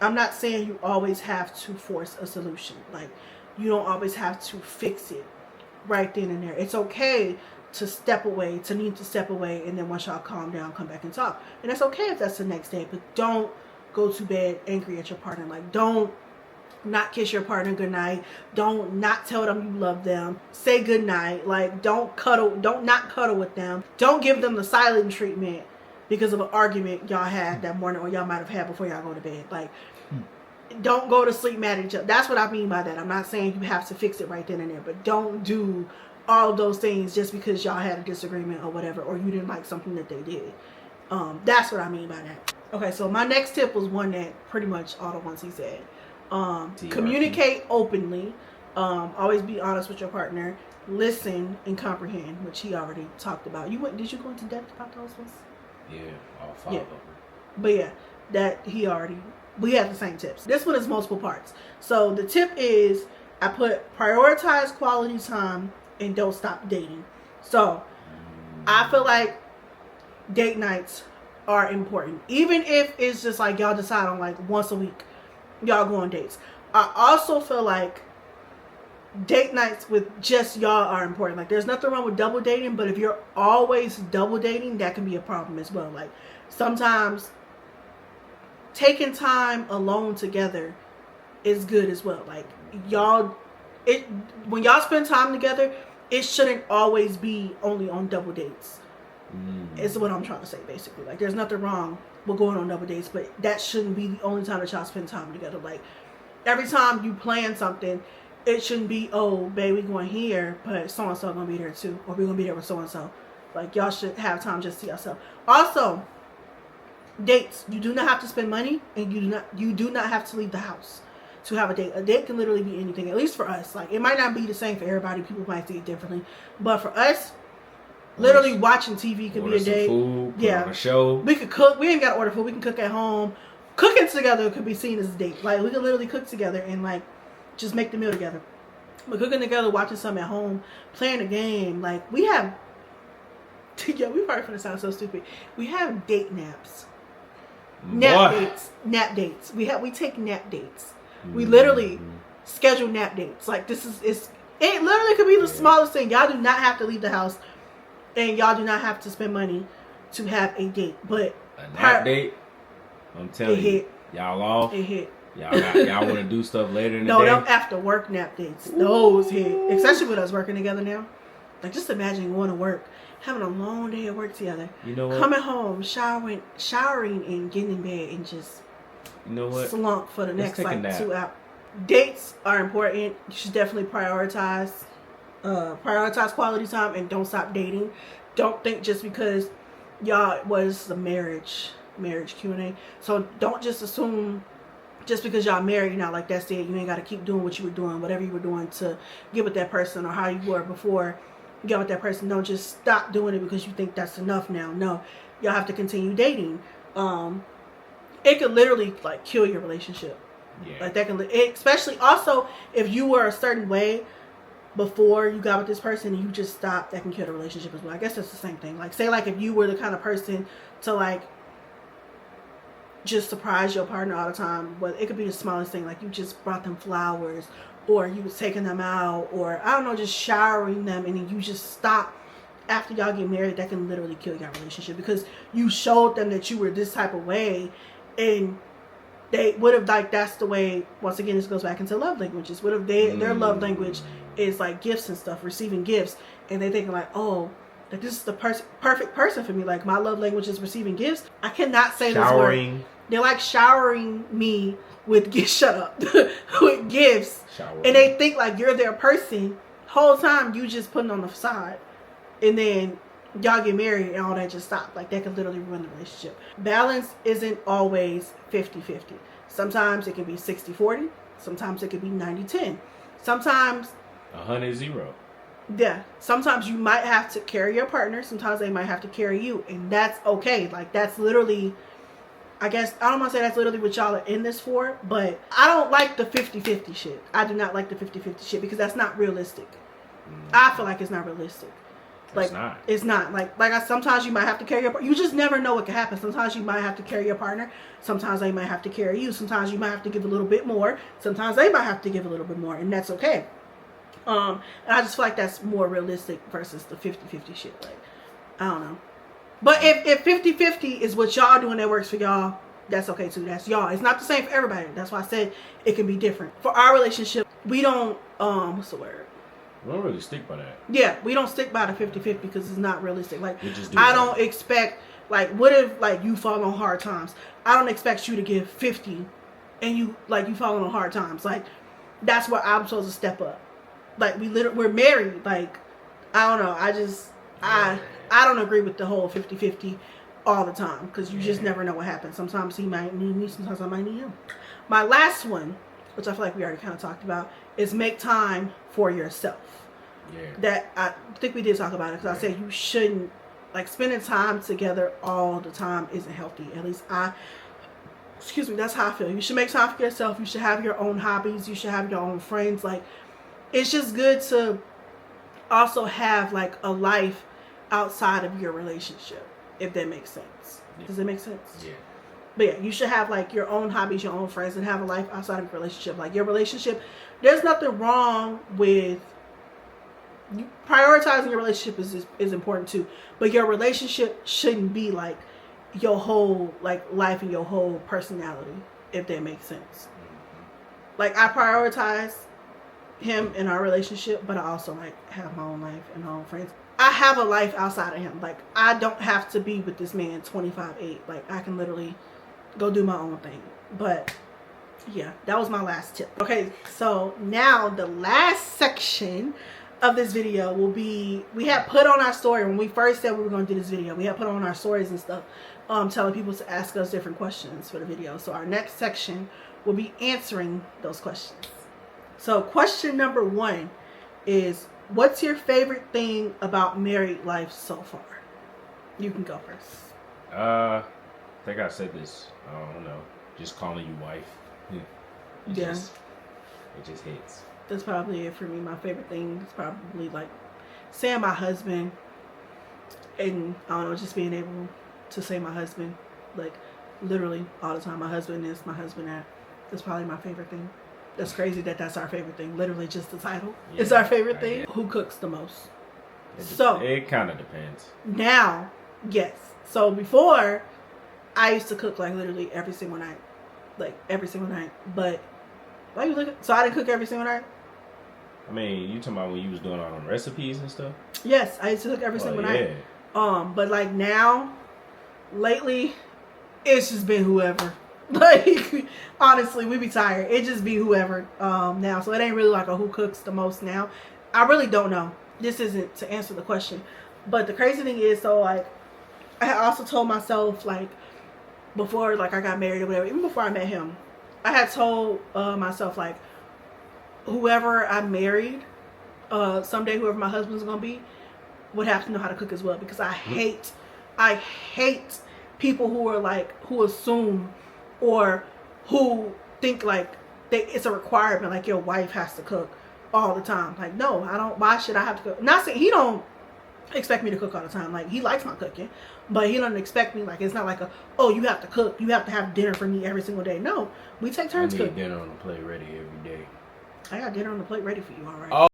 I'm not saying you always have to force a solution. Like, you don't always have to fix it right then and there. It's okay to need to step away, and then once y'all calm down, come back and talk. And that's okay if that's the next day, but don't go to bed angry at your partner. Like, don't not kiss your partner goodnight. Don't not tell them you love them. Say goodnight. Like, don't not cuddle with them. Don't give them the silent treatment because of an argument y'all had that morning, or y'all might have had before y'all go to bed. Like, don't go to sleep mad at each other. That's what I mean by that. I'm not saying you have to fix it right then and there, but don't do all of those things just because y'all had a disagreement or whatever, or you didn't like something that they did. That's what I mean by that. Okay, so my next tip was one that pretty much all the ones he said. Communicate openly. Always be honest with your partner. Listen and comprehend, which he already talked about. Did you go into depth about those ones? Yeah, all 5 of them. But yeah, we have the same tips. This one is multiple parts. So the tip is, I put prioritize quality time and don't stop dating. So I feel like date nights are important. Even if it's just like y'all decide on like once a week, y'all go on dates. I also feel like date nights with just y'all are important. Like, there's nothing wrong with double dating, but if you're always double dating, that can be a problem as well. Like, sometimes taking time alone together is good as well. Like, when y'all spend time together, it shouldn't always be only on double dates. Is what I'm trying to say, basically. Like, there's nothing wrong with going on double dates, but that shouldn't be the only time that y'all spend time together. Like, every time you plan something, it shouldn't be, oh, babe, we going here, but so-and-so gonna be there too, or we gonna be there with so-and-so. Like, y'all should have time just to yourself. Also, dates. You do not have to spend money, and you do not have to leave the house to have a date. A date can literally be anything, at least for us. Like, it might not be the same for everybody. People might see it differently. But for us, literally watching TV could be a date. Food, put on a show. We could cook. We ain't got to order food. We can cook at home. Cooking together could be seen as a date. Like, we could literally cook together and, like, just make the meal together. But cooking together, watching something at home, playing a game. Like, we have... Yeah, we probably finna sound so stupid. We have date naps. Nap dates. We take nap dates. We literally schedule nap dates. Like, it literally could be the smallest thing. Y'all do not have to leave the house, and y'all do not have to spend money to have a date. But a nap date, I'm telling you, y'all off. It hit. Y'all want to do stuff later in the day? No, day? them after work nap dates. Those hit. Especially with us working together now. Like, just imagine going to work, having a long day at work together. You know what? Coming home, showering and getting in bed and just slump for the next like 2 hours. Dates are important. You should definitely prioritize quality time and don't stop dating. Don't think just because y'all was a marriage Q&A. So don't just assume just because y'all married now, like that's it. You ain't got to keep doing what you were doing, whatever you were doing to get with that person or how you were before you got with that person. Don't just stop doing it because you think that's enough now. No, y'all have to continue dating. It could literally like kill your relationship. Yeah. Like that can, especially also if you were a certain way before you got with this person and you just stopped, that can kill the relationship as well. I guess that's the same thing. Like, say like if you were the kind of person to like just surprise your partner all the time, but it could be the smallest thing, like you just brought them flowers, or you was taking them out, or I don't know, just showering them, and then you just stop after y'all get married. That can literally kill your relationship because you showed them that you were this type of way, and they would have, like, that's the way. Once again, this goes back into love languages. What if their love language is like gifts and stuff, receiving gifts, and they thinking like, oh, like this is the perfect person for me. Like, my love language is receiving gifts. I cannot say this word. They're like showering me with gifts. Shut up. With gifts. And they think like you're their person. Whole time you just putting on the facade. And then y'all get married and all that just stop. Like, that can literally ruin the relationship. Balance isn't always 50-50. Sometimes it can be 60-40. Sometimes it can be 90-10. Sometimes 100-0. Yeah. Sometimes you might have to carry your partner. Sometimes they might have to carry you. And that's okay. Like, that's literally, I guess, I don't want to say that's literally what y'all are in this for, but I don't like the 50-50 shit. I do not like the 50-50 shit because that's not realistic. I feel like it's not realistic. Like, it's not. Like sometimes you might have to carry your partner. You just never know what can happen. Sometimes you might have to carry your partner. Sometimes they might have to carry you. Sometimes you might have to give a little bit more. Sometimes they might have to give a little bit more, and that's okay. And I just feel like that's more realistic versus the 50-50 shit. Like, I don't know. But if 50-50 is what y'all doing that works for y'all, that's okay too. That's y'all. It's not the same for everybody. That's why I said it can be different. For our relationship, we don't, what's the word? We don't really stick by that. Yeah, we don't stick by the 50-50 because it's not realistic. Like, I don't expect, like, what if, like, you fall on hard times? I don't expect you to give 50 and you falling on hard times. Like, that's where I'm supposed to step up. Like, we're married. Like, I don't know. I don't agree with the whole 50-50 all the time because you just never know what happens. Sometimes he might need me. Sometimes I might need him. My last one, which I feel like we already kind of talked about, is make time for yourself. Yeah. That I think we did talk about it because I said you shouldn't, like, spending time together all the time isn't healthy. At least that's how I feel. You should make time for yourself. You should have your own hobbies. You should have your own friends. Like, it's just good to also have, like, a life outside of your relationship, if that makes sense. Yeah. Does that make sense? Yeah. But yeah, you should have, like, your own hobbies, your own friends, and have a life outside of your relationship. Like, your relationship, there's nothing wrong with prioritizing your relationship is important too. But your relationship shouldn't be like your whole, like, life and your whole personality, if that makes sense. Like, I prioritize him in our relationship, but I also, like, have my own life and my own friends. I have a life outside of him. Like, I don't have to be with this man 25/8. Like, I can literally go do my own thing. But yeah, that was my last tip. Okay, so now the last section of this video will be, we had put on our story when we first said we were going to do this video. We had put on our stories and stuff, telling people to ask us different questions for the video. So our next section will be answering those questions. So question number 1 is, what's your favorite thing about married life so far? You can go first. I think I said this. I don't know. Just calling you wife. It just hits. That's probably it for me. My favorite thing is probably like saying my husband, and I don't know, just being able to say my husband, like literally all the time. My husband is, my husband at. That's probably my favorite thing. That's crazy that that's our favorite thing. Literally just the title is our favorite thing. Who cooks the most? It kind of depends. Now, yes. So before, I used to cook like literally every single night. Like every single night. But why you looking? So I didn't cook every single night? I mean, you talking about when you was doing all the recipes and stuff? Yes, I used to cook every single night. But like now, lately, it's just been whoever. Like, honestly, we be tired. It just be whoever now. So it ain't really like a who cooks the most now. I really don't know. This isn't to answer the question. But the crazy thing is, so like, I also told myself, like, before like I got married or whatever, even before I met him, I had told myself, like, whoever I married, someday whoever my husband's gonna be, would have to know how to cook as well. Because I hate people who are like, who assume or who think like it's a requirement, like your wife has to cook all the time. Like, no, I don't. Why should I have to cook? Not saying he don't expect me to cook all the time. Like, he likes my cooking, but he doesn't expect me. Like, it's not like oh, you have to cook, you have to have dinner for me every single day. No, we take turns cooking. Dinner on the plate ready every day. I got dinner on the plate ready for you, all right? Oh.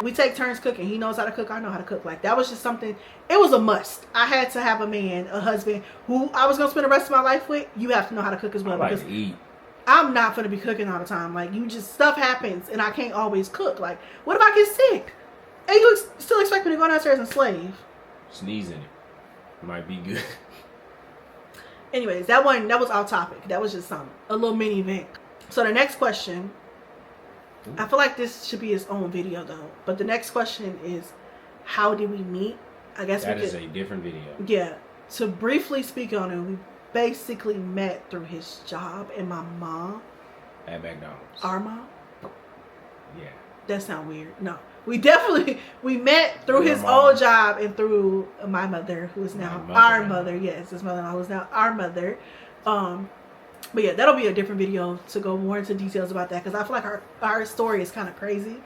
We take turns cooking. He knows how to cook. I know how to cook. Like, that was just something. It was a must. I had to have a man, a husband, who I was gonna spend the rest of my life with. You have to know how to cook as well. I like because to eat. I'm not gonna be cooking all the time. Like, stuff happens, and I can't always cook. Like, what if I get sick? And you still expect me to go downstairs and slave? Sneezing it might be good. Anyways, that was off topic. That was just a little mini event. So the next question. I feel like this should be its own video though. But the next question is, how did we meet? I guess that is a different video. Yeah. To briefly speak on it, we basically met through his job and my mom. At McDonald's. Our mom? Yeah. That sounds weird. No. We met through his old job and through my mother, who is now our mother. Yes, his mother-in-law, who is now our mother. But yeah, that'll be a different video to go more into details about that, because I feel like our story is kind of crazy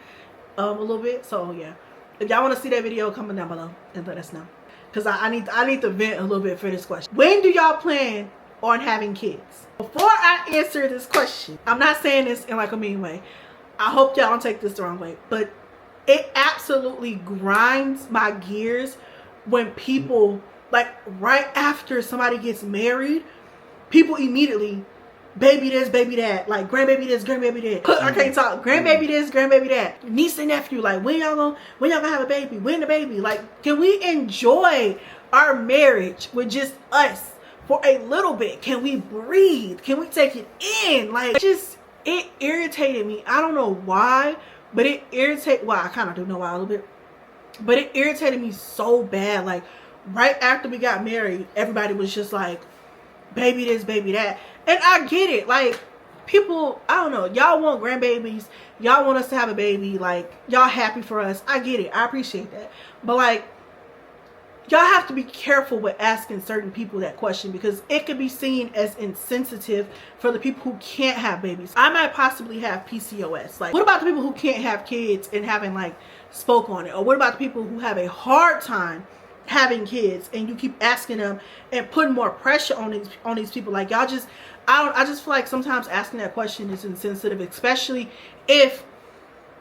a little bit. So yeah, if y'all want to see that video, comment down below and let us know, because I need to vent a little bit for this question. When do y'all plan on having kids? Before I answer this question, I'm not saying this in like a mean way. I hope y'all don't take this the wrong way, but it absolutely grinds my gears when people, like, right after somebody gets married, people immediately, baby this, baby that, like, grandbaby this, grandbaby that. I can't talk. Grandbaby this, grandbaby that. Niece and nephew, like, when y'all gonna have a baby? When the baby? Like, can we enjoy our marriage with just us for a little bit? Can we breathe? Can we take it in? Like, it irritated me. I don't know why, but it irritated, well, I kind of do know why a little bit, but it irritated me so bad. Like, right after we got married, everybody was just like, baby this, baby that. And I get it. Like, people, I don't know, y'all want grandbabies, y'all want us to have a baby, like, y'all happy for us. I get it. I appreciate that. But like, y'all have to be careful with asking certain people that question, because it could be seen as insensitive for the people who can't have babies. I might possibly have PCOS. Like, what about the people who can't have kids and haven't like spoke on it? Or what about the people who have a hard time having kids and you keep asking them and putting more pressure on these people? Like, y'all just, I just feel like sometimes asking that question is insensitive, especially if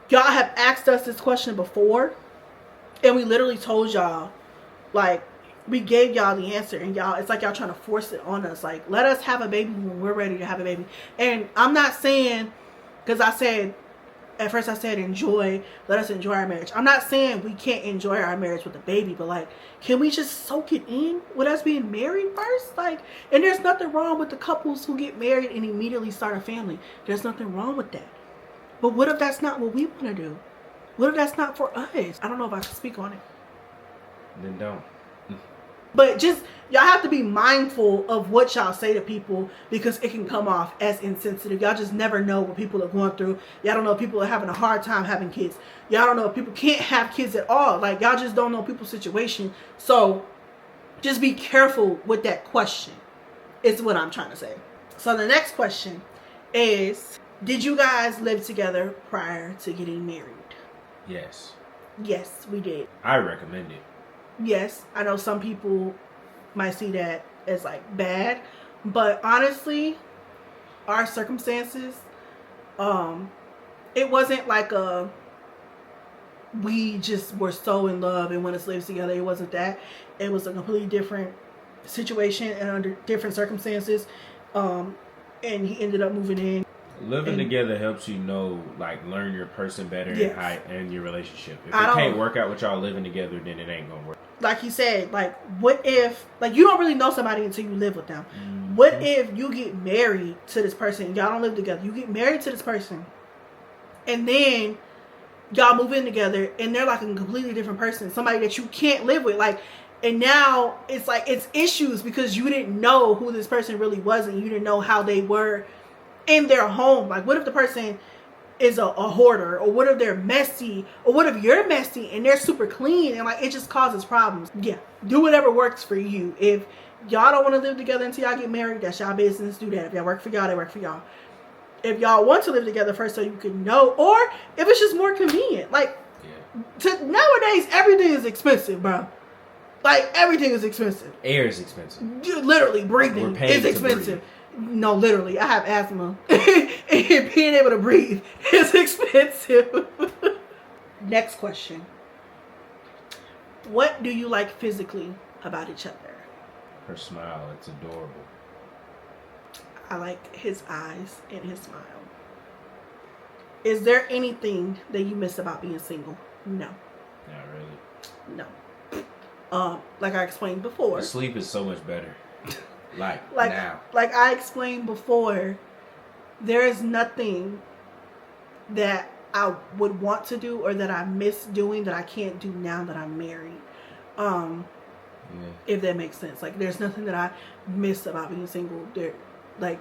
y'all have asked us this question before and we literally told y'all, like, we gave y'all the answer, and y'all, it's like y'all trying to force it on us. Like, let us have a baby when we're ready to have a baby. And I'm not saying, because I said, at first I said let us enjoy our marriage. I'm not saying we can't enjoy our marriage with a baby, but like, can we just soak it in with us being married first? Like, and there's nothing wrong with the couples who get married and immediately start a family. There's nothing wrong with that. But what if that's not what we want to do? What if that's not for us? I don't know if I can speak on it. Then don't. But just, y'all have to be mindful of what y'all say to people, because it can come off as insensitive. Y'all just never know what people are going through. Y'all don't know if people are having a hard time having kids. Y'all don't know if people can't have kids at all. Like, y'all just don't know people's situation. So just be careful with that question, is what I'm trying to say. So the next question is, did you guys live together prior to getting married? Yes. Yes, we did. I recommend it. Yes, I know some people might see that as like bad, but honestly, our circumstances, it wasn't like we just were so in love and wanted to live together. It wasn't that. It was a completely different situation and under different circumstances. And he ended up moving in. Living together helps you know, like, learn your person better. Yes. And your relationship. If it can't work out with y'all living together, then it ain't gonna work. Like he said, like, what if, like, you don't really know somebody until you live with them. Mm-hmm. What if you get married to this person, y'all don't live together, you get married to this person, and then y'all move in together, and they're like a completely different person, somebody that you can't live with, like, and now it's like, it's issues because you didn't know who this person really was, and you didn't know how they were in their home. Like, what if the person is a hoarder, or what if they're messy, or what if you're messy and they're super clean, and like, it just causes problems. Yeah, do whatever works for you. If y'all don't want to live together until y'all get married, that's y'all business. Do that. If y'all work for y'all, they work for y'all. If y'all want to live together first so you can know, or if it's just more convenient, like, nowadays everything is expensive, bro. Like, everything is expensive. Air is expensive. Literally, breathing is expensive. No, literally, I have asthma. And being able to breathe is expensive. Next question. What do you like physically about each other? Her smile, it's adorable. I like his eyes and his smile. Is there anything that you miss about being single? No. Not really. No. Like I explained before. The sleep is so much better. Like now. Like I explained before, there is nothing that I would want to do or that I miss doing that I can't do now that I'm married. If that makes sense. Like, there's nothing that I miss about being single. There, like,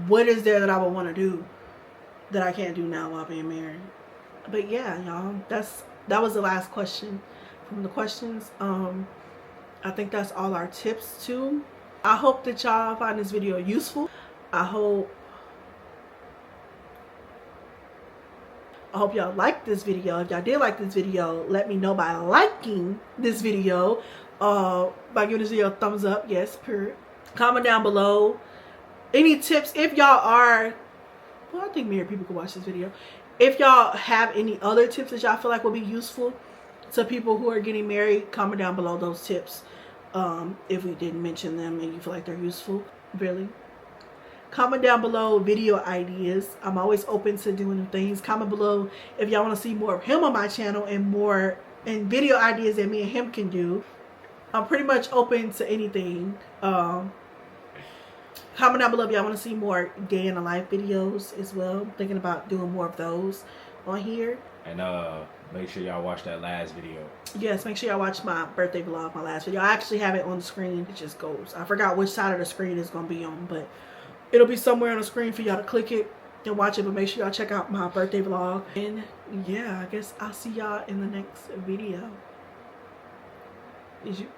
what is there that I would want to do that I can't do now while being married? But yeah, y'all, that was the last question from the questions. I think that's all our tips too. I hope that y'all find this video useful. I hope y'all liked this video. If y'all did like this video, let me know by liking this video, by giving this video a thumbs up. Yes, period. Comment down below any tips. If y'all are, well, I think married people can watch this video. If y'all have any other tips that y'all feel like will be useful to people who are getting married, comment down below those tips. If we didn't mention them and you feel like they're useful, really. Comment down below video ideas. I'm always open to doing new things. Comment below if y'all want to see more of him on my channel and video ideas that me and him can do. I'm pretty much open to anything. Comment down below if y'all want to see more day in the life videos as well. I'm thinking about doing more of those on here. And make sure y'all watch that last video. Yes, make sure y'all watch my birthday vlog, my last video. I actually have it on the screen. It just goes. I forgot which side of the screen it's going to be on, but it'll be somewhere on the screen for y'all to click it and watch it. But make sure y'all check out my birthday vlog. And yeah, I guess I'll see y'all in the next video. Is you?